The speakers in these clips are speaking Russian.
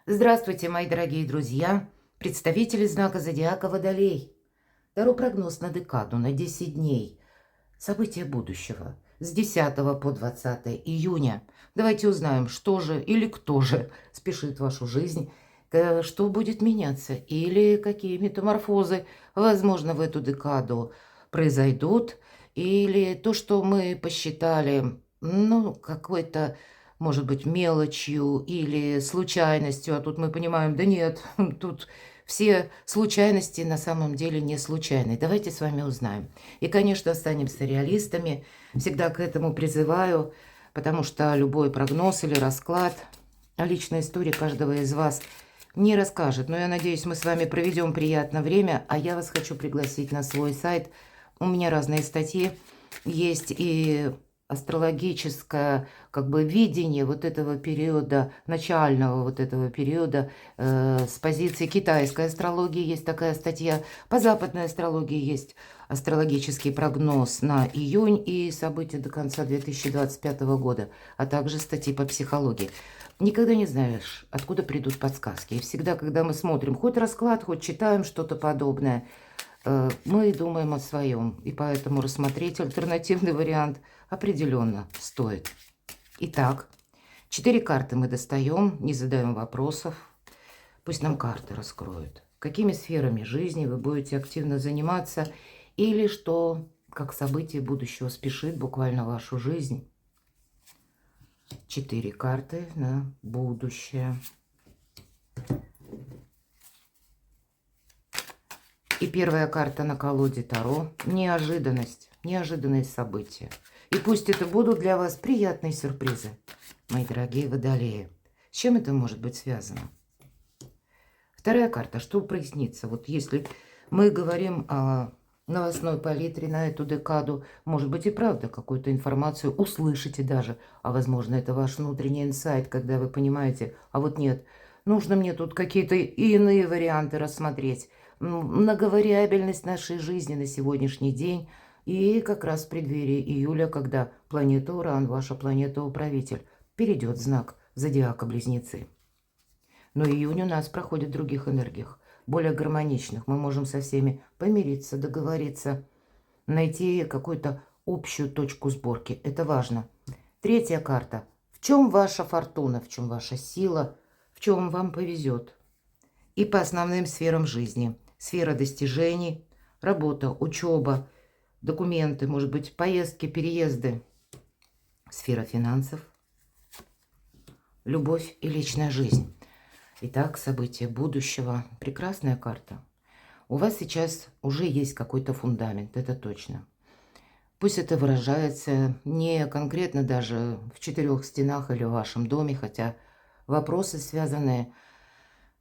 Здравствуйте, мои дорогие друзья, представители знака зодиака Водолей. Таро прогноз на декаду, на 10 дней. События будущего с 10 по 20 июня. Давайте узнаем, что же или кто же спешит в вашу жизнь, что будет меняться или какие метаморфозы, возможно, в эту декаду произойдут, или то, что мы посчитали, ну, какой-то, может быть, мелочью или случайностью, а тут мы понимаем, да нет, тут все случайности на самом деле не случайны. Давайте с вами узнаем. И, конечно, останемся реалистами. Всегда к этому призываю, потому что любой прогноз или расклад, личная история каждого из вас не расскажет. Но я надеюсь, мы с вами проведем приятное время, а я вас хочу пригласить на свой сайт. У меня разные статьи есть, и астрологическое как бы видение вот этого периода, начального вот этого периода с позиции китайской астрологии есть такая статья, по западной астрологии есть астрологический прогноз на июнь и события до конца 2025 года, а также статьи по психологии. Никогда не знаешь, откуда придут подсказки. И всегда, когда мы смотрим хоть расклад, хоть читаем что-то подобное, мы думаем о своем. И поэтому рассмотреть альтернативный вариант определенно стоит. Итак, 4 карты мы достаем, не задаем вопросов. Пусть нам карты раскроют. Какими сферами жизни вы будете активно заниматься, или что, как событие будущего, спешит буквально в вашу жизнь. 4 карты на будущее. И первая карта на колоде Таро – неожиданность, неожиданные события. И пусть это будут для вас приятные сюрпризы, мои дорогие водолеи. С чем это может быть связано? Вторая карта, что прояснится? Вот если мы говорим о новостной палитре на эту декаду, может быть и правда какую-то информацию услышите даже, а возможно это ваш внутренний инсайт, когда вы понимаете, а вот нет, нужно мне тут какие-то иные варианты рассмотреть. Многовариабельность нашей жизни на сегодняшний день и как раз в преддверии июля, когда планета Уран, ваша планета-управитель, перейдет в знак зодиака Близнецы. Но июнь у нас проходит в других энергиях, более гармоничных. Мы можем со всеми помириться, договориться, найти какую-то общую точку сборки. Это важно. Третья карта. В чем ваша фортуна, в чем ваша сила, в чем вам повезет? И по основным сферам жизни. Сфера достижений, работа, учеба, документы, может быть, поездки, переезды. Сфера финансов, любовь и личная жизнь. Итак, события будущего. Прекрасная карта. У вас сейчас уже есть какой-то фундамент, это точно. Пусть это выражается не конкретно даже в 4 стенах или в вашем доме, хотя вопросы, связанные,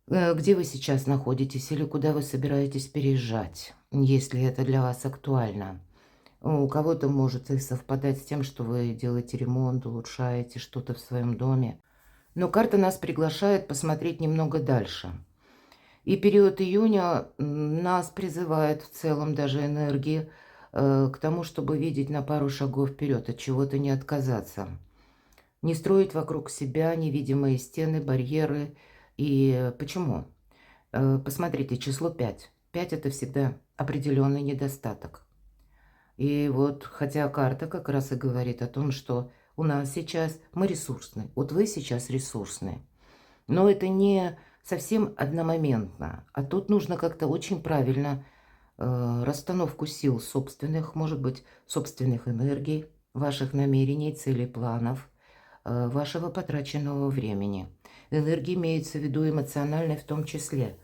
где вы сейчас находитесь или куда вы собираетесь переезжать, если это для вас актуально. У кого-то может и совпадать с тем, что вы делаете ремонт, улучшаете что-то в своем доме. Но карта нас приглашает посмотреть немного дальше. И период июня нас призывает в целом даже энергии к тому, чтобы видеть на пару шагов вперед, от чего-то не отказаться. Не строить вокруг себя невидимые стены, барьеры. И почему? Посмотрите, число 5. 5 – это всегда определенный недостаток. И вот, хотя карта как раз и говорит о том, что у нас сейчас мы ресурсны. Вот вы сейчас ресурсны. Но это не совсем одномоментно. А тут нужно как-то очень правильно расстановку сил собственных, может быть, собственных энергий, ваших намерений, целей, планов, вашего потраченного времени. Энергия имеется в виду эмоциональной в том числе.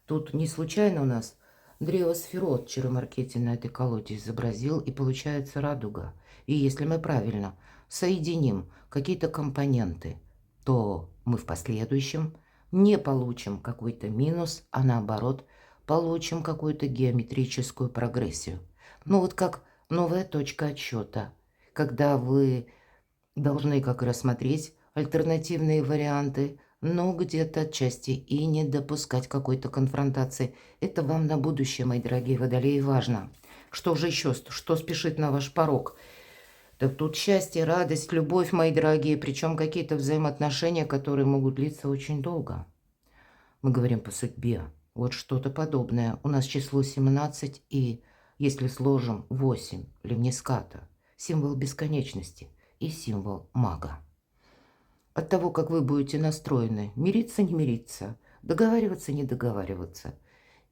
Тут не случайно у нас древо Сферот Чаромаркети на этой колоде изобразил, и получается радуга. И если мы правильно соединим какие-то компоненты, то мы в последующем не получим какой-то минус, а наоборот получим какую-то геометрическую прогрессию. Ну вот как новая точка отсчета, когда вы должны как рассмотреть альтернативные варианты, но где-то отчасти и не допускать какой-то конфронтации. Это вам на будущее, мои дорогие водолеи, важно. Что же еще, что спешит на ваш порог? Так тут счастье, радость, любовь, мои дорогие, причем какие-то взаимоотношения, которые могут длиться очень долго. Мы говорим по судьбе. Вот что-то подобное. У нас число 17 и, если сложим, 8 lemniscata. Символ бесконечности и символ мага. От того, как вы будете настроены, мириться, не мириться, договариваться, не договариваться,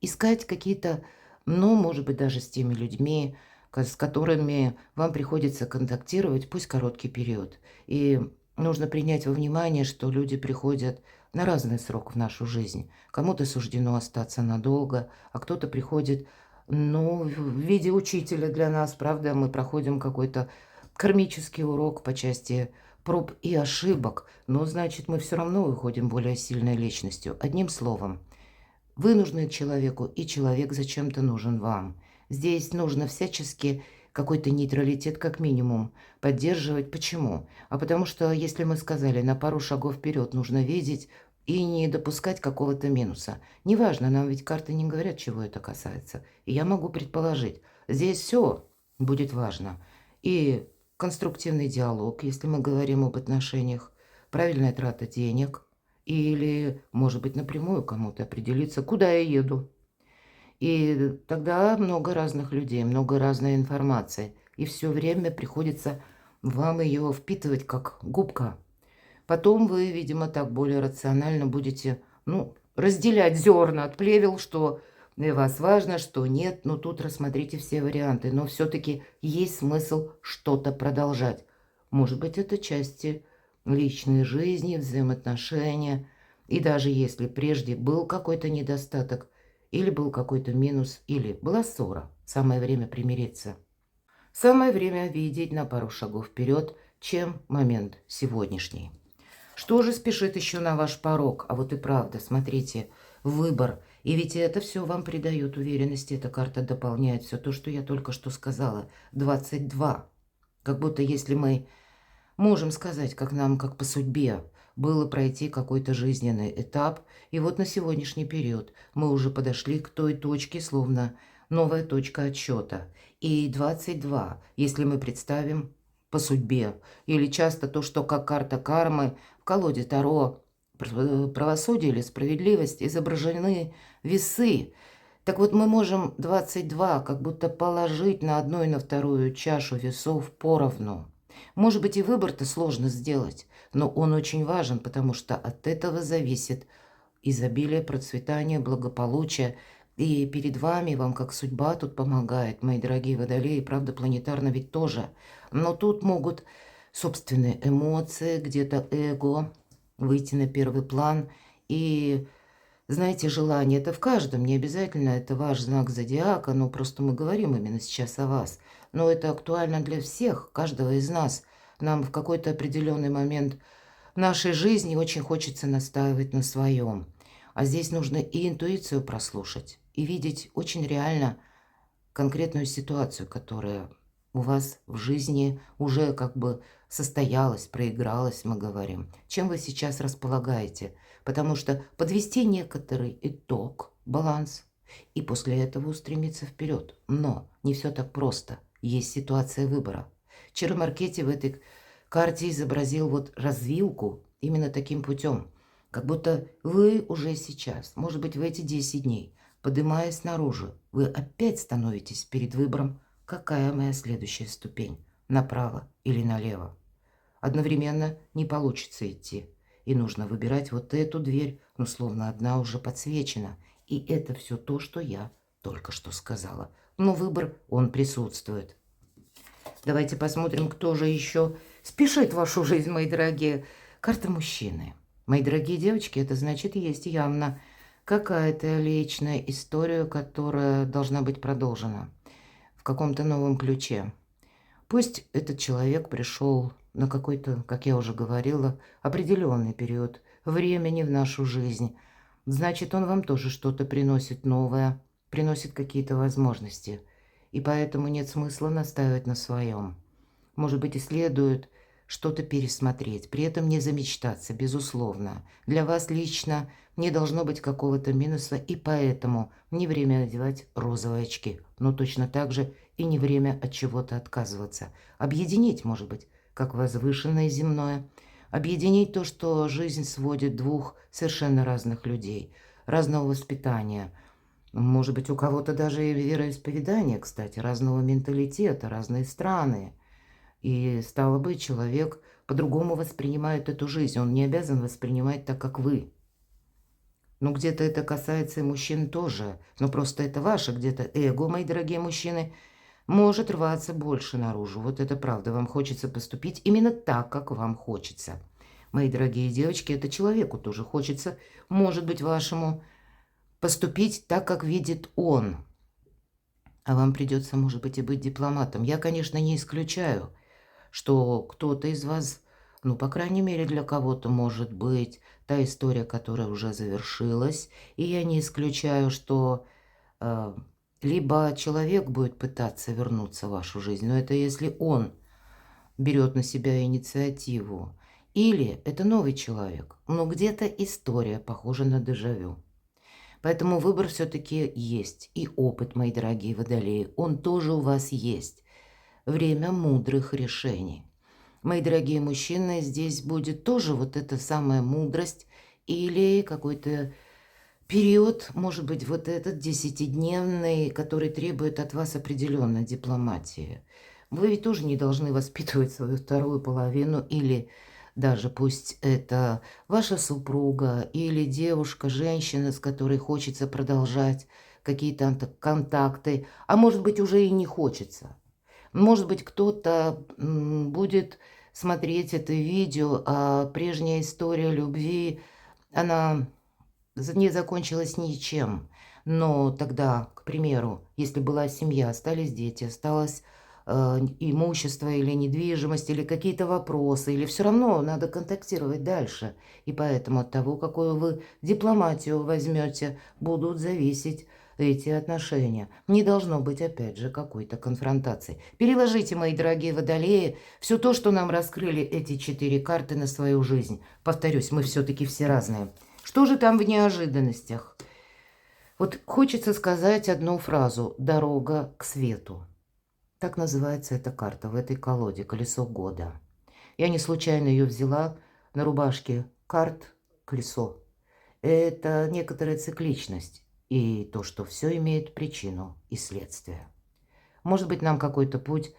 искать какие-то, ну, может быть, даже с теми людьми, с которыми вам приходится контактировать, пусть короткий период. И нужно принять во внимание, что люди приходят на разный срок в нашу жизнь. Кому-то суждено остаться надолго, а кто-то приходит, ну, в виде учителя для нас, правда, мы проходим какой-то кармический урок по части проб и ошибок, но, значит, мы все равно выходим более сильной личностью. Одним словом, вы нужны человеку, и человек зачем-то нужен вам. Здесь нужно всячески какой-то нейтралитет как минимум поддерживать. Почему? А потому что, если мы сказали, на пару шагов вперед нужно видеть и не допускать какого-то минуса. Неважно, нам ведь карты не говорят, чего это касается. И я могу предположить, здесь все будет важно. И конструктивный диалог, если мы говорим об отношениях, правильная трата денег – или, может быть, напрямую кому-то определиться, куда я еду. И тогда много разных людей, много разной информации. И все время приходится вам ее впитывать как губка. Потом вы, видимо, так более рационально будете, ну, разделять зерна от плевел, что для вас важно, что нет. Но тут рассмотрите все варианты. Но все-таки есть смысл что-то продолжать. Может быть, это части личной жизни, взаимоотношения. И даже если прежде был какой-то недостаток, или был какой-то минус, или была ссора, самое время примириться. Самое время видеть на пару шагов вперед, чем момент сегодняшний. Что же спешит еще на ваш порог? А вот и правда, смотрите, выбор. И ведь это все вам придает уверенности. Эта карта дополняет все то, что я только что сказала. 22. Как будто если мы можем сказать, как нам, как по судьбе, было пройти какой-то жизненный этап, и вот на сегодняшний период мы уже подошли к той точке, словно новая точка отсчета. И 22, если мы представим по судьбе, или часто то, что как карта кармы в колоде Таро, правосудие или справедливость, изображены весы. Так вот, мы можем 22 как будто положить на одну и на вторую чашу весов поровну. Может быть, и выбор-то сложно сделать, но он очень важен, потому что от этого зависит изобилие, процветание, благополучие. И перед вами, вам как судьба тут помогает, мои дорогие водолеи, правда, планетарно ведь тоже. Но тут могут собственные эмоции, где-то эго выйти на первый план. И, знаете, желание это в каждом, не обязательно это ваш знак зодиака, но просто мы говорим именно сейчас о вас. Но это актуально для всех, каждого из нас. Нам в какой-то определенный момент нашей жизни очень хочется настаивать на своем. А здесь нужно и интуицию прослушать, и видеть очень реально конкретную ситуацию, которая у вас в жизни уже как бы состоялась, проигралась, мы говорим. Чем вы сейчас располагаете? Потому что подвести некоторый итог, баланс, и после этого устремиться вперед. Но не все так просто. Есть ситуация выбора. Чаромаркетти в этой карте изобразил вот развилку именно таким путем. Как будто вы уже сейчас, может быть, в эти 10 дней, поднимаясь наружу, вы опять становитесь перед выбором, какая моя следующая ступень, направо или налево. Одновременно не получится идти, и нужно выбирать вот эту дверь, но словно одна уже подсвечена. И это все то, что я только что сказала. Но выбор, он присутствует. Давайте посмотрим, кто же еще спешит в вашу жизнь, мои дорогие. Карта мужчины. Мои дорогие девочки, это значит, есть явно какая-то личная история, которая должна быть продолжена в каком-то новом ключе. Пусть этот человек пришел на какой-то, как я уже говорила, определенный период времени в нашу жизнь. Значит, он вам тоже что-то приносит новое, приносит какие-то возможности. И поэтому нет смысла настаивать на своем. Может быть, и следует что-то пересмотреть, при этом не замечтаться, безусловно. Для вас лично не должно быть какого-то минуса, и поэтому не время надевать розовые очки. Но точно так же и не время от чего-то отказываться. Объединить, может быть, как возвышенное земное. Объединить то, что жизнь сводит двух совершенно разных людей. разного воспитания. Может быть, у кого-то даже и вероисповедание, кстати, разного менталитета, разные страны. И, стало быть, человек по-другому воспринимает эту жизнь. Он не обязан воспринимать так, как вы. Ну, где-то это касается и мужчин тоже. Но просто это ваше где-то эго, мои дорогие мужчины, может рваться больше наружу. Вот это правда. Вам хочется поступить именно так, как вам хочется. Мои дорогие девочки, это человеку тоже хочется, может быть, вашему, поступить так, как видит он. А вам придется, может быть, и быть дипломатом. Я, конечно, не исключаю, что кто-то из вас, ну, по крайней мере, для кого-то может быть та история, которая уже завершилась. И я не исключаю, что либо человек будет пытаться вернуться в вашу жизнь, но это если он берет на себя инициативу, или это новый человек, но где-то история похожа на дежавю. Поэтому выбор все-таки есть. И опыт, мои дорогие водолеи, он тоже у вас есть. Время мудрых решений. Мои дорогие мужчины, здесь будет тоже вот эта самая мудрость или какой-то период, может быть, вот этот 10-дневный, который требует от вас определенной дипломатии. Вы ведь тоже не должны воспитывать свою вторую половину или даже пусть это ваша супруга или девушка, женщина, с которой хочется продолжать какие-то контакты, а может быть уже и не хочется. Может быть, кто-то будет смотреть это видео, а прежняя история любви, она не закончилась ничем. Но тогда, к примеру, если была семья, остались дети, осталось имущество или недвижимость, или какие-то вопросы, или все равно надо контактировать дальше. И поэтому от того, какую вы дипломатию возьмете, будут зависеть эти отношения. Не должно быть, опять же, какой-то конфронтации. Переложите, мои дорогие водолеи, все то, что нам раскрыли эти 4 карты на свою жизнь. Повторюсь, мы все-таки все разные. Что же там в неожиданностях? Вот хочется сказать одну фразу «дорога к свету». Так называется эта карта в этой колоде «Колесо года». Я не случайно ее взяла на рубашке карт «Колесо». Это некоторая цикличность и то, что все имеет причину и следствие. Может быть, нам какой-то путь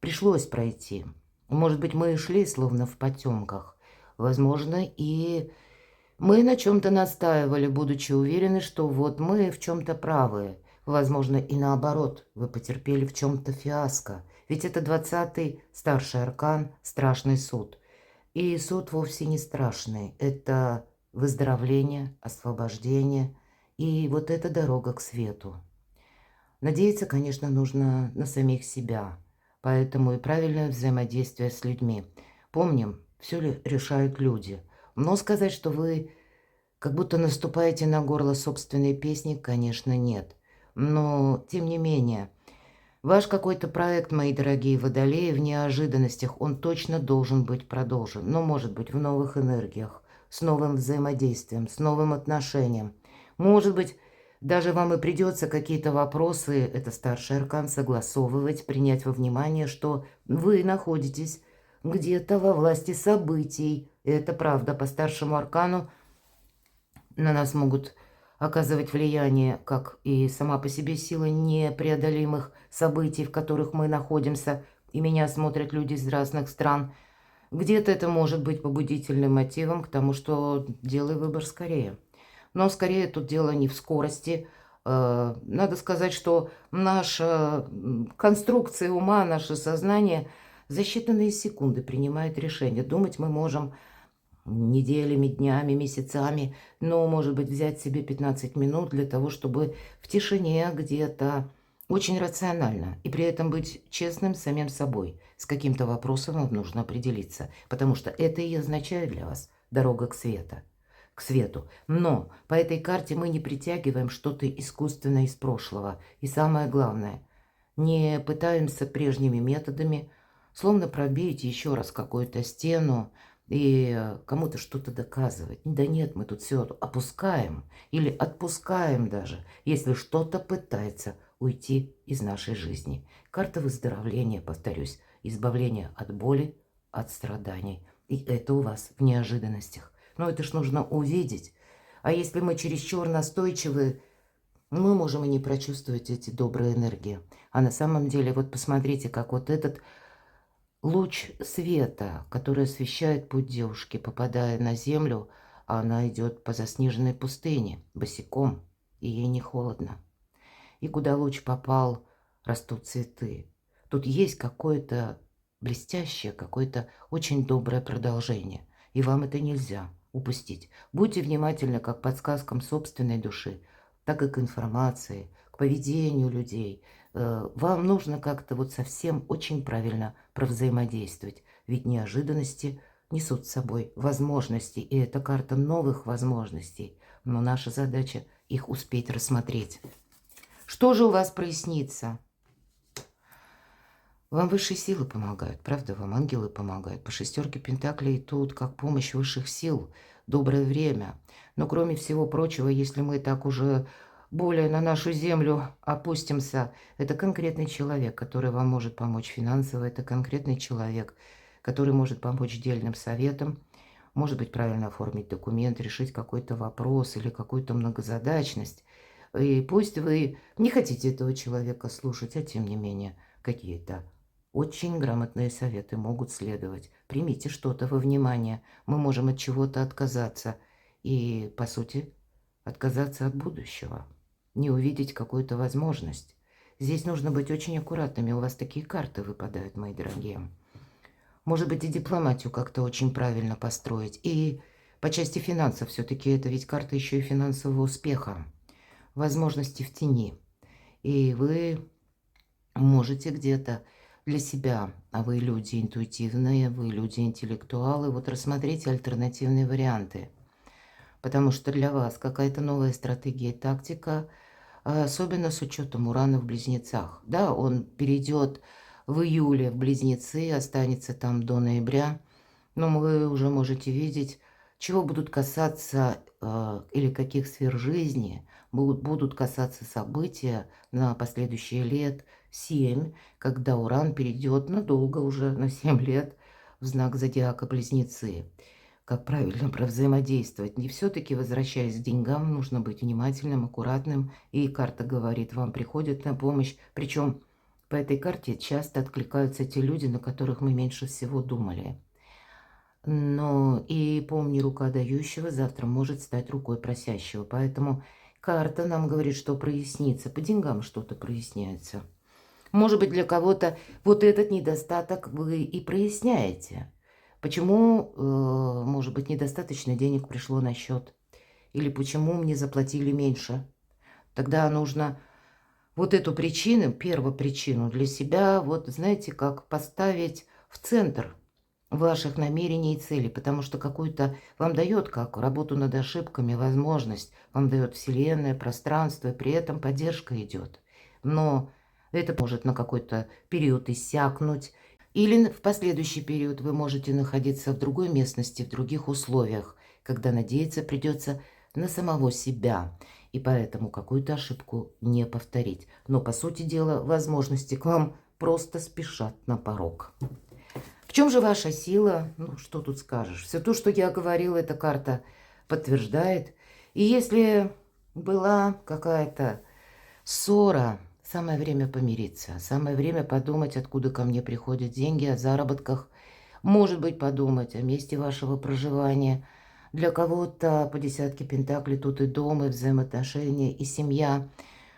пришлось пройти. Может быть, мы шли словно в потемках. Возможно, и мы на чем-то настаивали, будучи уверены, что вот мы в чем-то правы. Возможно, и наоборот, вы потерпели в чем-то фиаско. Ведь это 20-й старший аркан, страшный суд. И суд вовсе не страшный. Это выздоровление, освобождение и вот эта дорога к свету. Надеяться, конечно, нужно на самих себя. Поэтому и правильное взаимодействие с людьми. Помним, все ли решают люди. Но сказать, что вы как будто наступаете на горло собственной песни, конечно, нет. Но, тем не менее, ваш какой-то проект, мои дорогие водолеи, в неожиданностях, он точно должен быть продолжен. Но, может быть, в новых энергиях, с новым взаимодействием, с новым отношением. Может быть, даже вам и придется какие-то вопросы, это старший аркан, согласовывать, принять во внимание, что вы находитесь где-то во власти событий. Это правда, по старшему аркану на нас могут оказывать влияние, как и сама по себе сила непреодолимых событий, в которых мы находимся, и меня смотрят люди из разных стран. Где-то это может быть побудительным мотивом к тому, что делай выбор скорее. Но скорее тут дело не в скорости. Надо сказать, что наша конструкция ума, наше сознание за считанные секунды принимает решение. Думать мы можем неделями, днями, месяцами, но, может быть, взять себе 15 минут для того, чтобы в тишине где-то очень рационально и при этом быть честным с самим собой. С каким-то вопросом вам нужно определиться, потому что это и означает для вас дорога к свету. Но по этой карте мы не притягиваем что-то искусственное из прошлого. И самое главное, не пытаемся прежними методами словно пробить еще раз какую-то стену, и кому-то что-то доказывать. Да нет, мы тут все опускаем или отпускаем даже, если что-то пытается уйти из нашей жизни. Карта выздоровления, повторюсь, избавления от боли, от страданий. И это у вас в неожиданностях. Но это ж нужно увидеть. А если мы чересчур настойчивы, мы можем и не прочувствовать эти добрые энергии. А на самом деле, вот посмотрите, как вот этот луч света, который освещает путь девушки, попадая на землю, а она идет по заснеженной пустыне, босиком, и ей не холодно. И куда луч попал, растут цветы. Тут есть какое-то блестящее, какое-то очень доброе продолжение. И вам это нельзя упустить. Будьте внимательны как к подсказкам собственной души, так и к информации, к поведению людей. Вам нужно как-то вот совсем очень правильно провзаимодействовать. Ведь неожиданности несут с собой возможности. И это карта новых возможностей. Но наша задача их успеть рассмотреть. Что же у вас прояснится? Вам высшие силы помогают, правда? Вам ангелы помогают. По шестерке пентаклей тут как помощь высших сил. Доброе время. Но кроме всего прочего, если мы так уже более на нашу землю опустимся, это конкретный человек, который вам может помочь финансово. Это конкретный человек, который может помочь дельным советом. Может быть, правильно оформить документ, решить какой-то вопрос или какую-то многозадачность. И пусть вы не хотите этого человека слушать, а тем не менее какие-то очень грамотные советы могут следовать. Примите что-то во внимание. Мы можем от чего-то отказаться. И, по сути, отказаться от будущего. Не увидеть какую-то возможность. Здесь нужно быть очень аккуратными. У вас такие карты выпадают, мои дорогие. Может быть, и дипломатию как-то очень правильно построить. И по части финансов все-таки это ведь карта еще и финансового успеха. Возможности в тени. И вы можете где-то для себя, а вы люди интуитивные, вы люди интеллектуалы, вот рассмотрите альтернативные варианты. Потому что для вас какая-то новая стратегия и тактика, особенно с учетом Урана в Близнецах. Да, он перейдет в июле в Близнецы, останется там до ноября. Но вы уже можете видеть, чего будут касаться или каких сфер жизни будут касаться события на последующие лет 7, когда Уран перейдет надолго уже, на 7 лет, в знак зодиака Близнецы. Как правильно взаимодействовать. Не все-таки, возвращаясь к деньгам, нужно быть внимательным, аккуратным. И карта говорит, вам приходит на помощь. Причем по этой карте часто откликаются те люди, на которых мы меньше всего думали. Но и помни, рука дающего завтра может стать рукой просящего. Поэтому карта нам говорит, что прояснится. По деньгам что-то проясняется. Может быть, для кого-то вот этот недостаток вы и проясняете. Почему, может быть, недостаточно денег пришло на счет? Или почему мне заплатили меньше? Тогда нужно вот эту причину, первопричину для себя, вот знаете, как поставить в центр ваших намерений и целей, потому что какую-то вам дает, как работу над ошибками, возможность, вам дает Вселенная, пространство, и при этом поддержка идет. Но это может на какой-то период иссякнуть, или в последующий период вы можете находиться в другой местности, в других условиях, когда надеяться придется на самого себя, и поэтому какую-то ошибку не повторить. Но, по сути дела, возможности к вам просто спешат на порог. В чем же ваша сила? Ну, что тут скажешь? Все то, что я говорила, эта карта подтверждает. И если была какая-то ссора, самое время помириться. Самое время подумать, откуда ко мне приходят деньги, о заработках. Может быть, подумать о месте вашего проживания. Для кого-то по десятке пентаклей тут и дом, и взаимоотношения, и семья.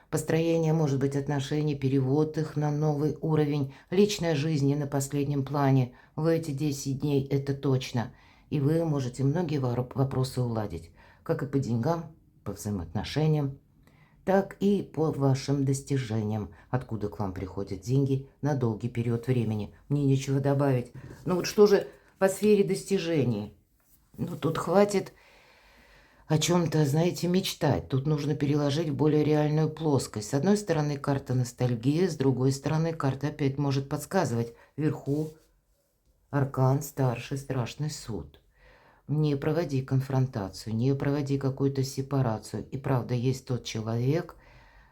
Построение, может быть, отношений, перевод их на новый уровень. Личная жизнь не на последнем плане. В эти 10 дней это точно. И вы можете многие вопросы уладить. Как и по деньгам, по взаимоотношениям, так и по вашим достижениям. Откуда к вам приходят деньги на долгий период времени. Мне нечего добавить. Ну вот что же по сфере достижений? Ну тут хватит о чем-то, знаете, мечтать. Тут нужно переложить в более реальную плоскость. С одной стороны, карта ностальгии, с другой стороны, карта опять может подсказывать. Вверху аркан, старший, страшный суд. Не проводи конфронтацию, не проводи какую-то сепарацию. И правда, есть тот человек,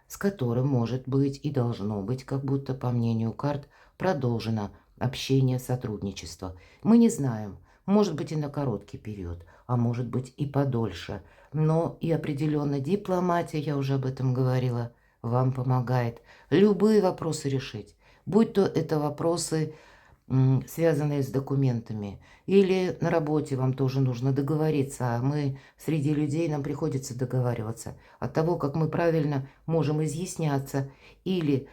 с которым может быть и должно быть, как будто, по мнению карт, продолжено общение, сотрудничество. Мы не знаем. Может быть и на короткий период, а может быть и подольше. Но и определенно дипломатия, я уже об этом говорила, вам помогает любые вопросы решить. Будь то это вопросы, связанные с документами, или на работе вам тоже нужно договориться, а мы среди людей, нам приходится договариваться. От того, как мы правильно можем изъясняться, или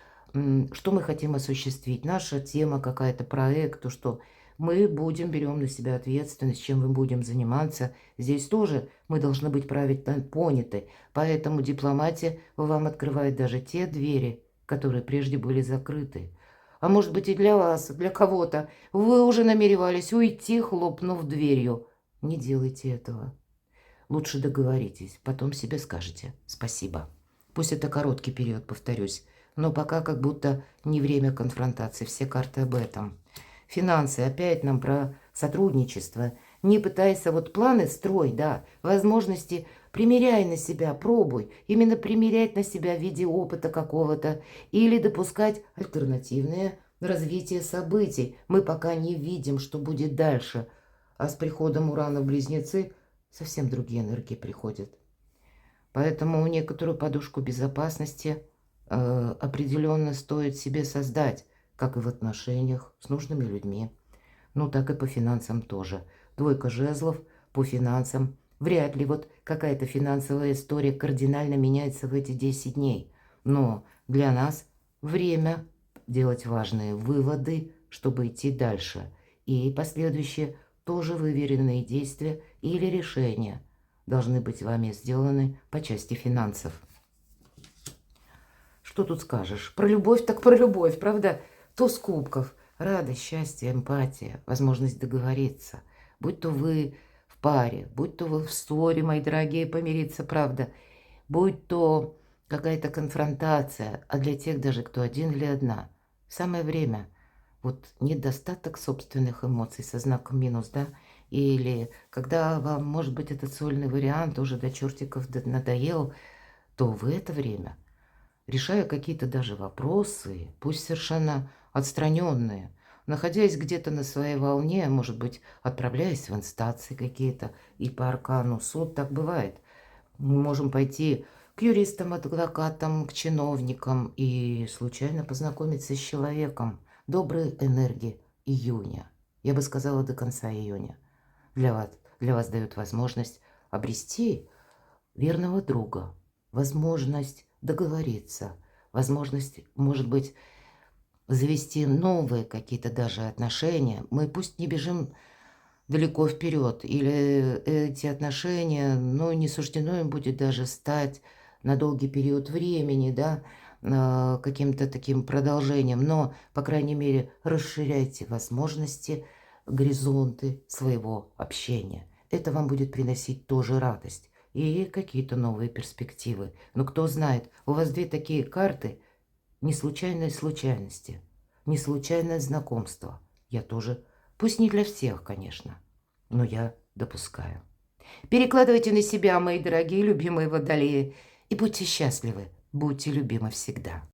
что мы хотим осуществить, наша тема какая-то, проект, то что мы берем на себя ответственность, чем мы будем заниматься. Здесь тоже мы должны быть правильно поняты. Поэтому дипломатия вам открывает даже те двери, которые прежде были закрыты. А может быть и для вас, для кого-то. Вы уже намеревались уйти, хлопнув дверью. Не делайте этого. Лучше договоритесь, потом себе скажете спасибо. Пусть это короткий период, повторюсь, но пока как будто не время конфронтации, все карты об этом. Финансы, опять нам про сотрудничество. Не пытайся, вот планы строй, да, возможности примеряй на себя, пробуй. Именно примерять на себя в виде опыта какого-то или допускать альтернативное развитие событий. Мы пока не видим, что будет дальше. А с приходом Урана в Близнецы совсем другие энергии приходят. Поэтому некоторую подушку безопасности определенно стоит себе создать, как и в отношениях с нужными людьми. Ну, так и по финансам тоже. Двойка жезлов по финансам. Вряд ли вот какая-то финансовая история кардинально меняется в эти 10 дней. Но для нас время делать важные выводы, чтобы идти дальше. И последующие тоже выверенные действия или решения должны быть вами сделаны по части финансов. Что тут скажешь? Про любовь так про любовь, правда? Туз кубков. Радость, счастье, эмпатия, возможность договориться. Будь то вы в паре, будь то вы в ссоре, мои дорогие, помириться, правда. Будь то какая-то конфронтация, а для тех даже, кто один или одна. Самое время. Вот недостаток собственных эмоций со знаком минус, да? Или когда вам, может быть, этот сольный вариант уже до чертиков надоел, то в это время, решая какие-то даже вопросы, пусть совершенно отстраненные, находясь где-то на своей волне, может быть, отправляясь в инстанции какие-то, и по аркану суд, так бывает. Мы можем пойти к юристам, адвокатам, к чиновникам и случайно познакомиться с человеком. Доброй энергии июня, я бы сказала, до конца июня, для вас дают возможность обрести верного друга, возможность договориться, возможность, может быть, завести новые какие-то даже отношения. Мы пусть не бежим далеко вперед, или эти отношения, ну, не суждено им будет даже стать на долгий период времени, да, каким-то таким продолжением, но, по крайней мере, расширяйте возможности, горизонты своего общения. Это вам будет приносить тоже радость и какие-то новые перспективы. Но кто знает, у вас две такие карты, не случайные случайности, не случайное знакомство. Я тоже, пусть не для всех, конечно, но я допускаю. Перекладывайте на себя, мои дорогие любимые водолеи, и будьте счастливы, будьте любимы всегда.